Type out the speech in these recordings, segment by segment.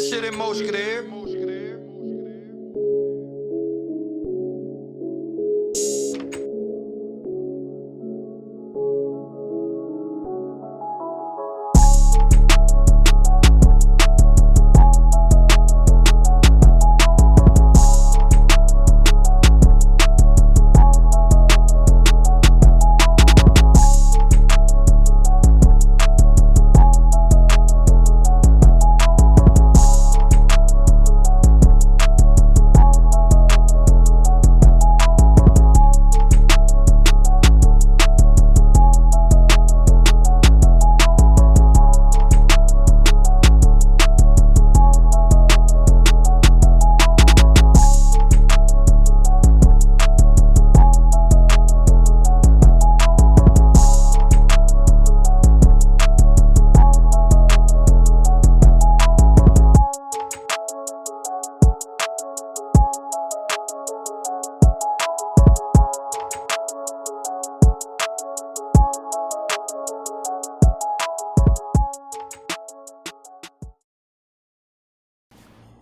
shit in motion,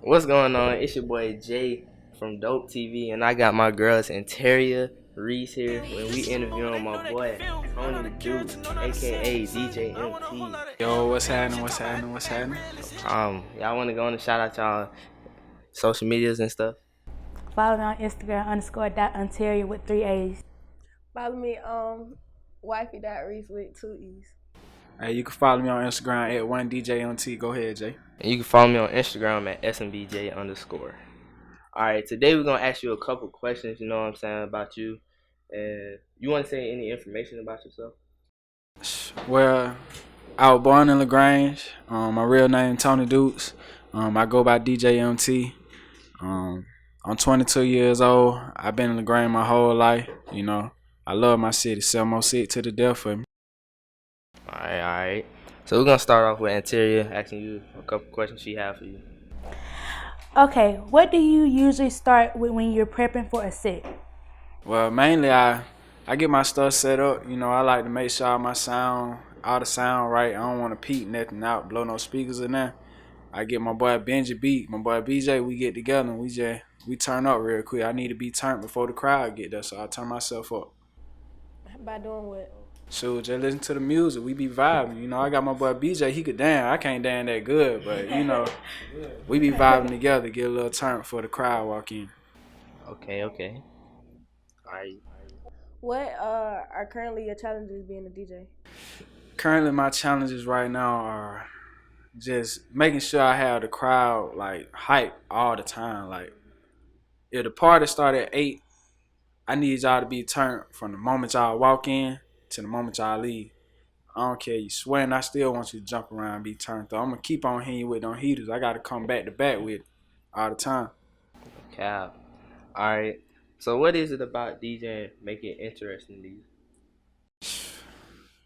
What's going on? It's your boy Jay from Dope TV, and I got my girls Interia Reese here when we interviewing my boy Tony Duke, aka DJ MT. Yo, what's happening? What's happening? What's happening? Y'all want to go on and shout out y'all social medias and stuff? Follow me on Instagram _.Ontario with 3 A's. Follow me on wifey.reese with 2 E's. Hey, you can follow me on Instagram at 1DJMT. Go ahead, Jay. And you can follow me on Instagram at SMBJ_. Alright, today we're going to ask you a couple questions, you know what I'm saying, about you. And you want to say any information about yourself? Well, I was born in LaGrange. My real name Tony Dukes. I go by DJMT. I'm 22 years old. I've been in LaGrange my whole life. You know, I love my city. Selma City to the death for me. Alright. So we're going to start off with Anteria asking you a couple questions she has for you. Okay, what do you usually start with when you're prepping for a set? Well, mainly I get my stuff set up. You know, I like to make sure all the sound right. I don't want to peep nothing out, blow no speakers in there. I get my boy Benji beat, my boy BJ, we get together and we turn up real quick. I need to be turned before the crowd get there, so I turn myself up. By doing what? So just listen to the music. We be vibing. You know, I got my boy BJ. He could dance. I can't dance that good, but you know, we be vibing together. Get a little turn for the crowd walk in. Okay. Alright. What are currently your challenges being a DJ? Currently, my challenges right now are just making sure I have the crowd like hype all the time. Like if the party start at 8, I need y'all to be turned from the moment y'all walk in to the moment y'all leave. I don't care you sweating, I still want you to jump around and be turned up. I'm gonna keep on hitting you with them heaters. I gotta come back to back with it all the time. Cap. Alright. So what is it about DJing make it interesting to you?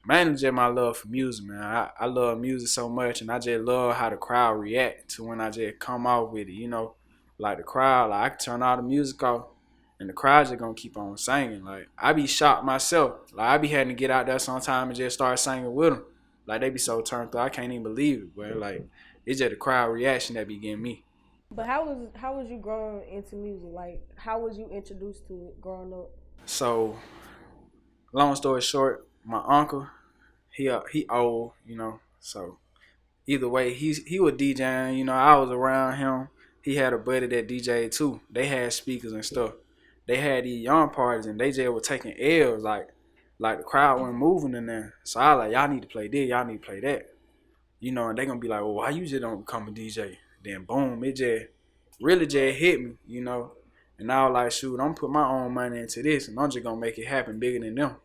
Mainly just my love for music, man. I love music so much, and I just love how the crowd react to when I just come off with it. You know, like the crowd, like I can turn all the music off, and the crowd just gonna keep on singing. Like I be shocked myself. Like I be having to get out there sometime and just start singing with them. Like they be so turned up, I can't even believe it. But like it's just the crowd reaction that be getting me. But how was you growing into music? Like how was you introduced to it growing up? So, long story short, my uncle, he old, you know. So either way, he was DJing. You know, I was around him. He had a buddy that DJ'd too. They had speakers and stuff. They had these young parties and they just were taking L's like the crowd wasn't moving in there. So I was like, y'all need to play this, y'all need to play that. You know, and they gonna be like, well, why you just don't become a DJ? Then boom, it just really just hit me, you know. And I was like, shoot, I'm put my own money into this and I'm just gonna make it happen bigger than them.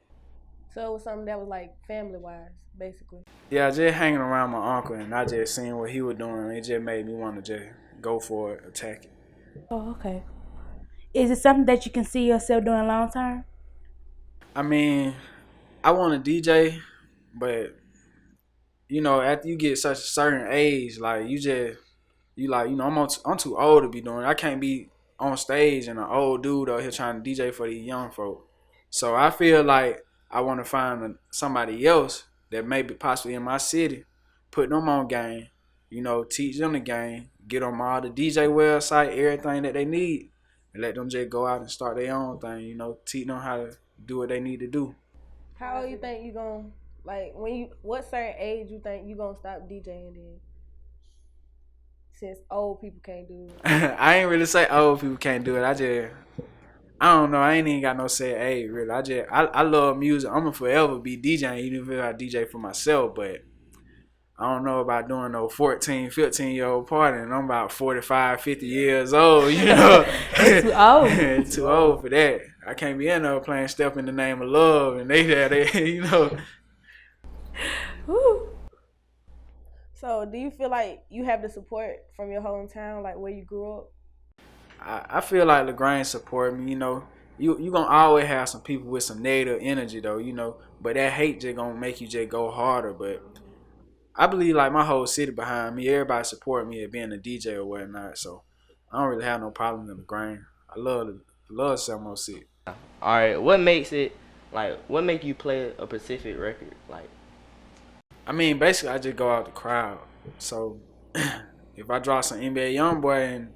So it was something that was like family wise, basically. Yeah, just hanging around my uncle and I just seen what he was doing. It just made me want to just go for it, attack it. Oh, okay. Is it something that you can see yourself doing long term? I mean, I want to DJ, but you know, after you get such a certain age, like I'm too old to be doing it. I can't be on stage and an old dude out here trying to DJ for these young folk. So I feel like I want to find somebody else that may be possibly in my city, put them on game, you know, teach them the game, get them all the DJ website, everything that they need, and let them just go out and start their own thing. You know, teach them how to do what they need to do. How old you think you gonna like when you what certain age you think you gonna stop DJing then? Since old people can't do it. I ain't really say old people can't do it. I don't know. I ain't even got no say age really. I love music. I'm gonna forever be DJing even if I DJ for myself, but I don't know about doing no 14, 15-year-old party, and I'm about 45, 50 years old, you know. Too old. Too old for that. I can't be in there playing Step in the Name of Love, and they you know. Woo. So do you feel like you have the support from your hometown, like where you grew up? I feel like LaGrange support me, you know. You gonna always have some people with some negative energy though, you know. But that hate just gonna make you just go harder. But I believe like my whole city behind me, everybody support me at being a DJ or whatnot. So I don't really have no problem in LaGrange. I love Selmo City. All right, what makes it like? What make you play a Pacific record? Like, I mean, basically, I just go out the crowd. So if I drop some NBA YoungBoy and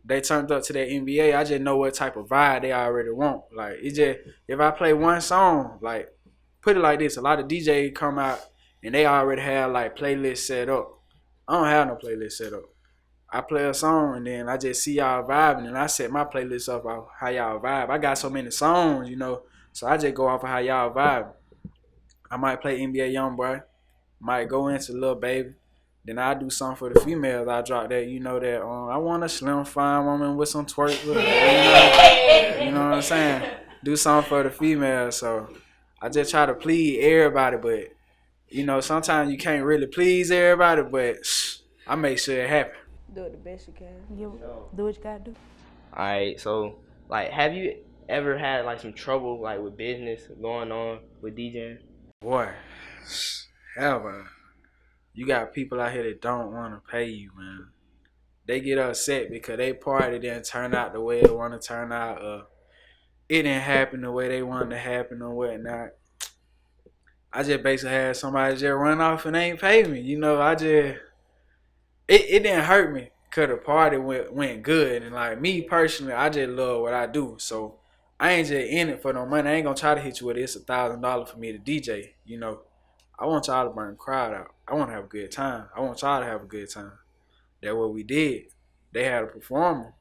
they turned up to that NBA, I just know what type of vibe they already want. Like it just if I play one song, like put it like this, a lot of DJs come out and they already have like playlists set up. I don't have no playlist set up. I play a song and then I just see y'all vibing and I set my playlist up off how y'all vibe. I got so many songs, you know, so I just go off of how y'all vibe. I might play NBA YoungBoy, might go into Lil Baby. Then I do something for the females. I drop that, you know that I want a slim fine woman with some twerk with her. You know what I'm saying? Do something for the females. So I just try to please everybody, but you know sometimes you can't really please everybody. But I make sure it happen. Do it the best you can. You do what you gotta do. all right, so like, have you ever had like some trouble like with business going on with DJing? Boy, hell man. You got people out here that don't want to pay you, man. They get upset because they party didn't turn out the way they want to turn out. It didn't happen the way they wanted to happen or whatnot. I just basically had somebody just run off and ain't pay me. You know, it didn't hurt me because the party went good. And like me personally, I just love what I do. So I ain't just in it for no money. I ain't going to try to hit you with it's $1,000 for me to DJ, you know. I want y'all to burn the crowd out. I want to have a good time. I want y'all to have a good time. That's what we did. They had a performer.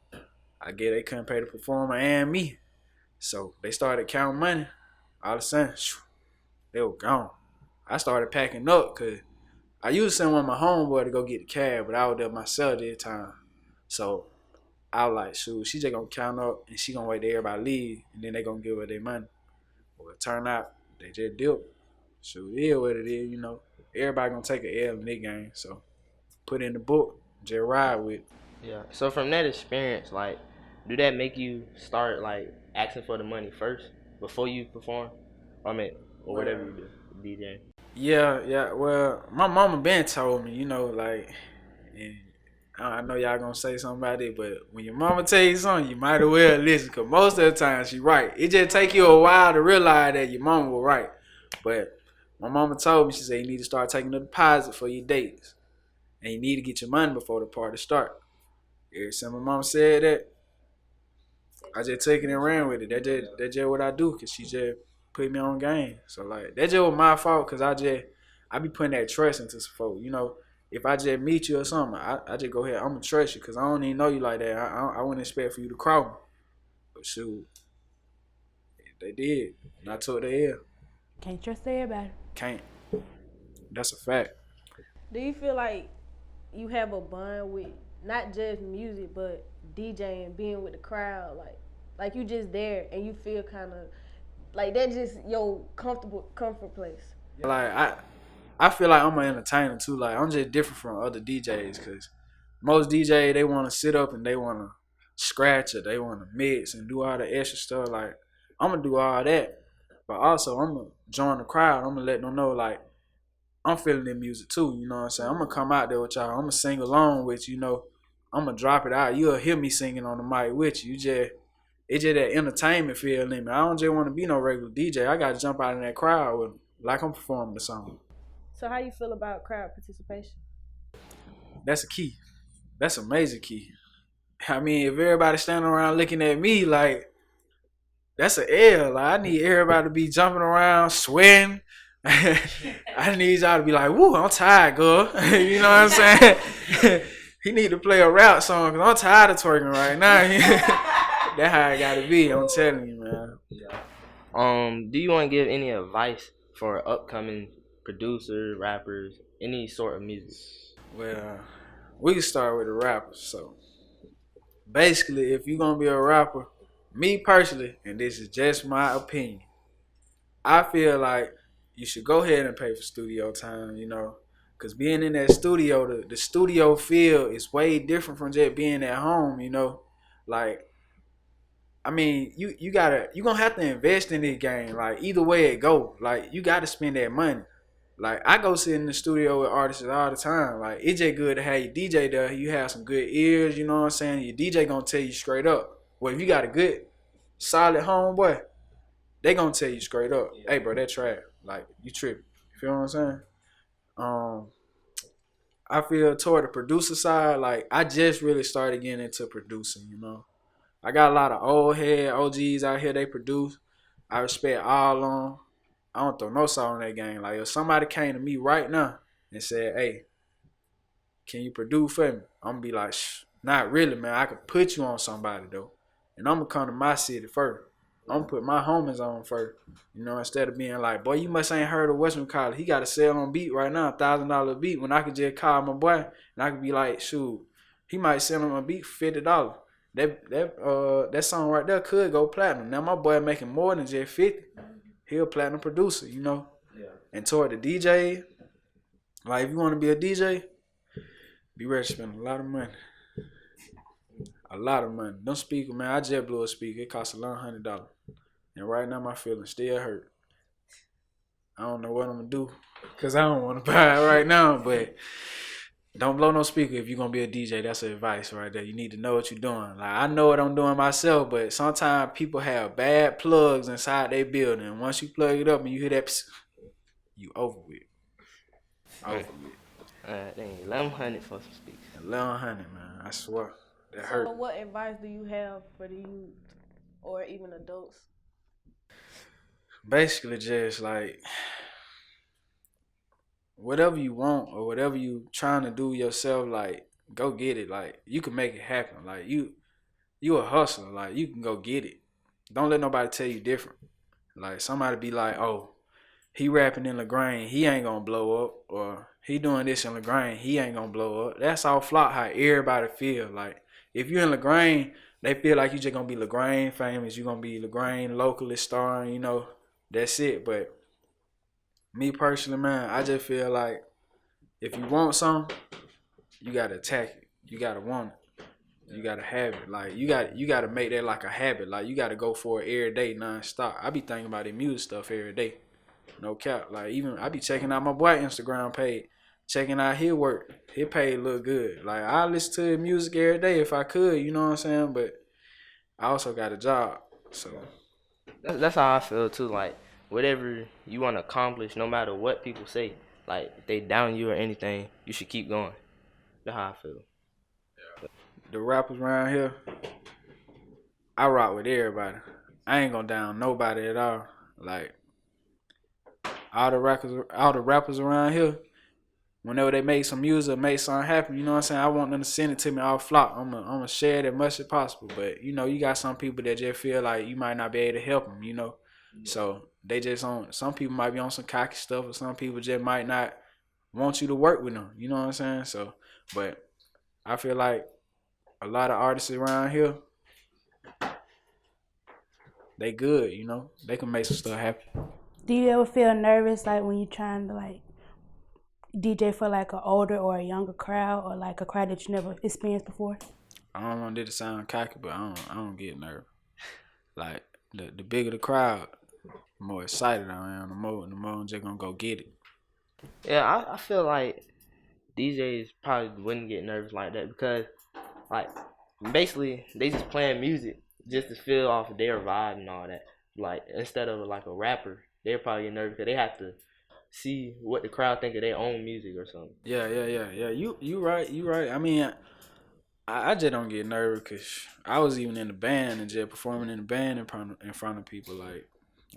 I guess they couldn't pay the performer and me. So they started counting money. All of a sudden, they were gone. I started packing up because I used to send one of my homeboy to go get the cab, but I was there myself this time. So I was like, shoot, she just going to count up and she going to wait till everybody leave and then they going to give her their money. Well, it turned out they just dipped. Shoot, it is what it is, you know. Everybody going to take an L in this game. So put in the book, just ride with it. Yeah. So from that experience, like, do that make you start like asking for the money first before you perform? I mean, or whatever you do, DJing. Yeah. Well, my mama been told me, you know, like, and I know y'all gonna say something about it, but when your mama tell you something, you might as well listen, cause most of the time she right. It just take you a while to realize that your mama was right. But my mama told me, she said you need to start taking the deposit for your dates, and you need to get your money before the party start. Ever since my mama said that, I just took it and ran with it. That's just what I do, cause she just put me on game. So like that just was my fault, cause I be putting that trust into some folks. You know, if I just meet you or something, I just go ahead. I'm gonna trust you, cause I don't even know you like that. I wouldn't expect for you to cross me. But shoot, they did, and I took the L. Can't trust everybody. Can't. That's a fact. Do you feel like you have a bond with not just music but DJing, being with the crowd, like you just there and you feel kind of like that's just your comfort place? Like I feel like I'm an entertainer too. Like I'm just different from other DJs, cause most DJs they want to sit up and they want to scratch it, they want to mix and do all the extra stuff. Like I'm gonna do all that, but also I'm gonna join the crowd. I'm gonna let them know like I'm feeling their music too. You know what I'm saying? I'm gonna come out there with y'all. I'm gonna sing along with you. You know, I'm gonna drop it out. You'll hear me singing on the mic with you. It's just that entertainment feel in me. I don't just want to be no regular DJ. I gotta jump out in that crowd with like I'm performing or something. So how you feel about crowd participation? That's the key. That's a major key. I mean, if everybody standing around looking at me like that's an L. Like I need everybody to be jumping around, sweating. I need y'all to be like, "Woo, I'm tired, girl." You know what I'm saying? He need to play a rap song because I'm tired of twerking right now. That's how it gotta be. I'm telling you, man. Do you want to give any advice for upcoming producers, rappers, any sort of music? Well, we can start with the rappers. So basically, if you're gonna be a rapper, me personally, and this is just my opinion, I feel like you should go ahead and pay for studio time, you know. Cause being in that studio, the studio feel is way different from just being at home, you know. Like, I mean, you gonna have to invest in this game. Like either way it go, like you gotta spend that money. Like I go sit in the studio with artists all the time. Like it's just good to have your DJ there. You have some good ears, you know what I'm saying? Your DJ gonna tell you straight up. Well, if you got a good, solid homeboy, they gonna tell you straight up, hey bro, that trash. Like you tripping. You feel what I'm saying? Um, I feel toward the producer side, like I just really started getting into producing, you know. I got a lot of old head OGs out here, they produce. I respect all of them. I don't throw no salt in that game. Like if somebody came to me right now and said, "Hey, can you produce for me?" I'm gonna be like, "Shh, not really, man. I could put you on somebody though, and I'm gonna come to my city first. I'm gonna put my homies on first, you know, instead of being like, boy, you must ain't heard of Western College. He got a sale on beat right now, $1,000 beat. When I could just call my boy and I could be like, shoot, he might sell him a beat for $50. That song right there could go platinum. Now my boy making more than just 50. He a platinum producer, you know. Yeah. And toward the DJ, like if you want to be a DJ, be ready to spend a lot of money. A lot of money. Them speakers, man, I just blew a speaker. It cost $1,100. And right now my feelings still hurt. I don't know what I'm gonna do because I don't want to buy it right now. But don't blow no speaker if you're gonna be a DJ. That's advice right there. You need to know what you're doing. Like I know what I'm doing myself, but sometimes people have bad plugs inside their building. Once you plug it up and you hear that, psst, you over with. Over with. Dang, 1,100 for some speakers. 1,100, man. I swear. That So, hurt. what advice do you have for the youth or even adults? Basically, just like whatever you want or whatever you trying to do yourself, like go get it. Like you can make it happen. Like you a hustler. Like you can go get it. Don't let nobody tell you different. Like somebody be like, oh, he rapping in LaGrange, he ain't gonna blow up, or he doing this in LaGrange, he ain't gonna blow up. That's all flop how everybody feel. Like if you in LaGrange, they feel like you just gonna be LaGrange famous. You gonna be LaGrange locally starring. You know, that's it. But me personally, man, I just feel like if you want something, you gotta attack it. You gotta want it. You gotta have it. Like you gotta make that like a habit. Like you gotta go for it every day, non-stop. I be thinking about the music stuff every day. No cap. Like even I be checking out my boy Instagram page, checking out his work. His page look good. Like I listen to his music every day if I could, you know what I'm saying? But I also got a job. So That's how I feel too. Like whatever you want to accomplish, no matter what people say, like if they down you or anything, you should keep going. That's how I feel. the rappers around here, I rock with everybody. I ain't gonna down nobody at all. Like all the rappers around here, whenever they make some music, make something happen, you know what I'm saying? I want them to send it to me all flop. I'm gonna share it as much as possible. But you know, you got some people that just feel like you might not be able to help them, you know. So they just on. Some people might be on some cocky stuff, or some people just might not want you to work with them. You know what I'm saying? So, but I feel like a lot of artists around here, they good. You know, they can make some stuff happen. Do you ever feel nervous like when you're trying to like DJ for like an older or a younger crowd or like a crowd that you never experienced before? I don't want it to sound cocky, but I don't get nervous. Like the bigger the crowd, the more excited I am. The more I'm just gonna go get it. Yeah, I feel like DJs probably wouldn't get nervous like that because, like, basically they just playing music just to feel off their vibe and all that. Like instead of like a rapper, they're probably get nervous because they have to see what the crowd think of their own music or something. Yeah. You right. I mean, I just don't get nervous because I was even in the band and just performing in the band in front of people. Like,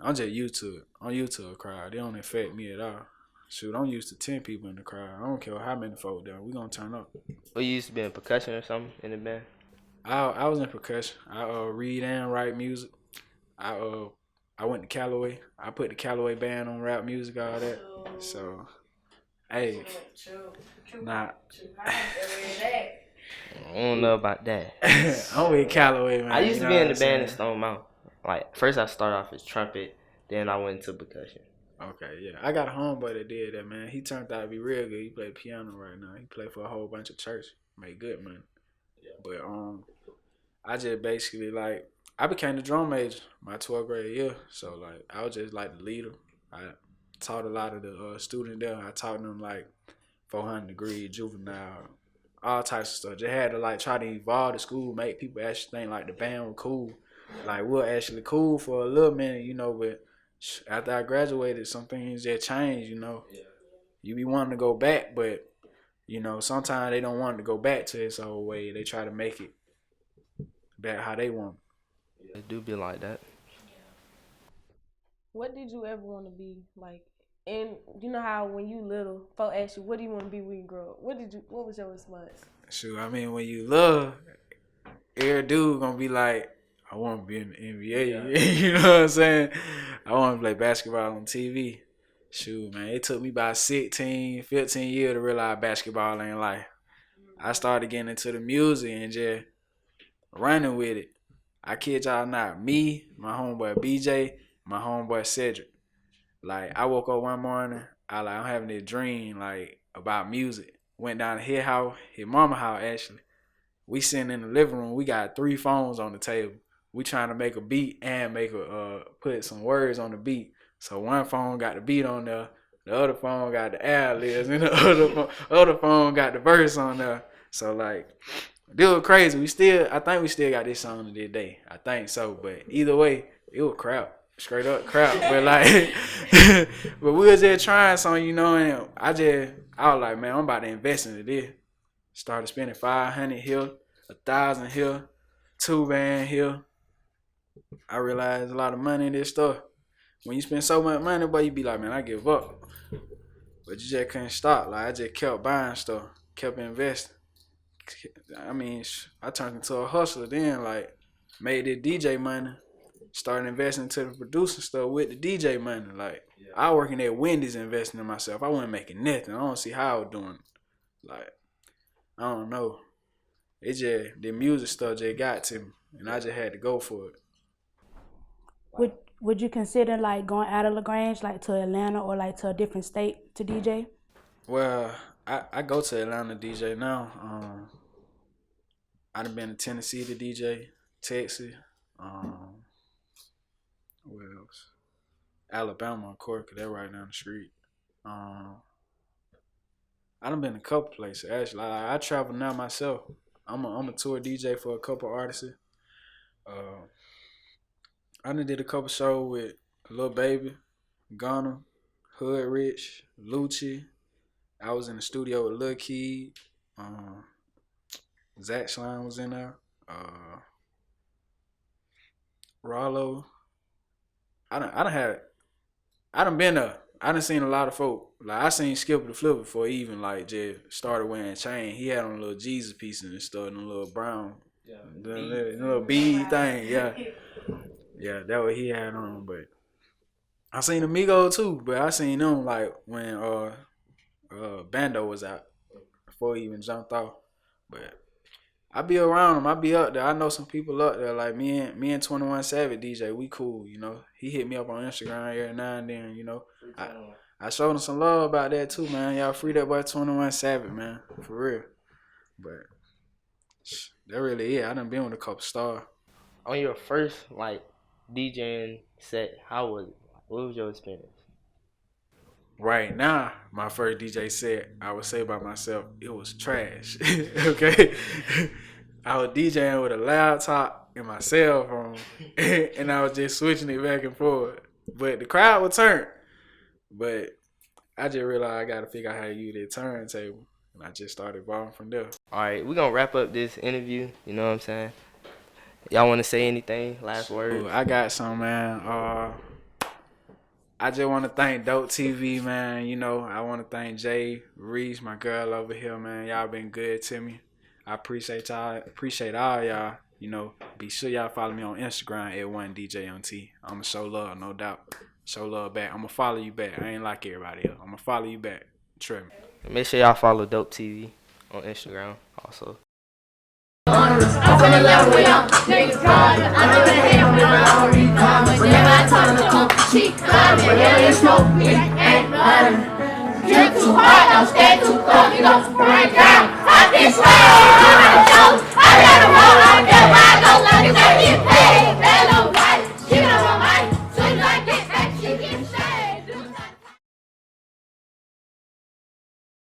I'm just used to it. I'm used to a crowd. It don't affect me at all. Shoot, I'm used to 10 people in the crowd. I don't care how many folk there. We gonna turn up. Or you used to be in percussion or something in the band? I was in percussion. I read and write music. I I went to Callaway. I put the Callaway band on rap music, all that. So, hey, nah. I don't know about that. I'm with Callaway, man. I used to you be know in what the I'm band in saying? Stone Mountain. Like first I started off as trumpet, then I went into percussion. Okay, yeah. I got a homeboy that did that, man. He turned out to be real good. He played piano right now. He played for a whole bunch of church. Made good money. But I just basically like I became the drum major my 12th grade year. So like I was just like the leader. I taught a lot of the students there. I taught them like 400 degree juvenile, all types of stuff. Just had to like try to evolve the school, make people actually think like the band was cool. Like we're actually cool for a little minute, but after I graduated, some things that changed. You be wanting to go back, but sometimes they don't want to go back to its old way. They try to make it back how they want. It do be like that. What did you ever want to be like? And you know how when you little, folk ask you, "What do you want to be when you grow up?" What was your response? Shoot, I mean, when you love, every dude gonna be like, I want to be in the NBA. Yeah. You know what I'm saying? I want to play basketball on TV. Shoot, man, it took me about 16, 15 years to realize basketball ain't life. I started getting into the music and just running with it. I kid y'all not. Me, my homeboy BJ, my homeboy Cedric. Like, I woke up one morning, I'm having this dream, like, about music. Went down to his house, his mama house, actually. We sitting in the living room. We got 3 phones on the table. We trying to make a beat and put some words on the beat. So one phone got the beat on there, the other phone got the ad libs, and the other phone got the verse on there. So like, it was crazy. I think we still got this song to this day. I think so, but either way, it was crap. Straight up crap. But like, but we was just trying something, and I was like, man, I'm about to invest into this. Started spending 500 here, 1,000 here, 2 band here. I realized a lot of money in this stuff. When you spend so much money, boy, you be like, man, I give up. But you just couldn't stop. Like I just kept buying stuff, kept investing. I mean, I turned into a hustler then. Like made this DJ money, started investing into the producing stuff with the DJ money. Like I working at Wendy's investing in myself. I wasn't making nothing. I don't see how I was doing it. Like I don't know. It just the music stuff just got to me, and I just had to go for it. Would you consider like going out of LaGrange, like to Atlanta or like to a different state to DJ? Well, I go to Atlanta DJ now. I done been to Tennessee to DJ, Texas, where else? Alabama, of course, because they're right down the street. I done been a couple places, actually. I travel now myself. I'm a tour DJ for a couple artists. I done did a couple shows with Lil Baby, Gunna, Hood Rich, Lucci. I was in the studio with Lil Key. Zach Slime was in there. Rollo. I done been there. I done seen a lot of folk. Like I seen Skipper the Flipper before he even like just started wearing chain. He had on a little Jesus piece and stuff and a little brown, the little bead thing. Yeah, yeah, that what he had on. But I seen Amigo too. But I seen them like when Bando was out before he even jumped off. But I be around him. I be up there. I know some people up there. Like me and 21 Savage DJ, we cool. He hit me up on Instagram every now and then. I showed him some love about that too, man. Y'all free that boy 21 Savage, man, for real. But that really it. I done been with a couple stars. On your first DJing set, how was it? What was your experience? Right now, my first DJ set, I would say by myself, it was trash. Okay? I was DJing with a laptop and my cell phone, and I was just switching it back and forth. But the crowd would turn. But I just realized I got to figure out how to use that turntable. And I just started balling from there. All right, we're going to wrap up this interview. You know what I'm saying? Y'all want to say anything? Last words? I got some, man. I just want to thank Dope TV, man. You know, I want to thank Jay, Reese, my girl over here, man. Y'all been good to me. I appreciate y'all. Appreciate all y'all. You know, be sure y'all follow me on Instagram at 1DJONT. I'ma show love, no doubt. Show love back. I'ma follow you back. I ain't like everybody else. I'ma follow you back. Trust me. Make sure y'all follow Dope TV on Instagram also. I'm from the level where young niggas driving. I know the hell when I'm already driving. Whenever I talk to them, she climbing. Hell, they smoke me, ain't running. Drink too hard, don't stay too cold. You gon' break down. I get slow.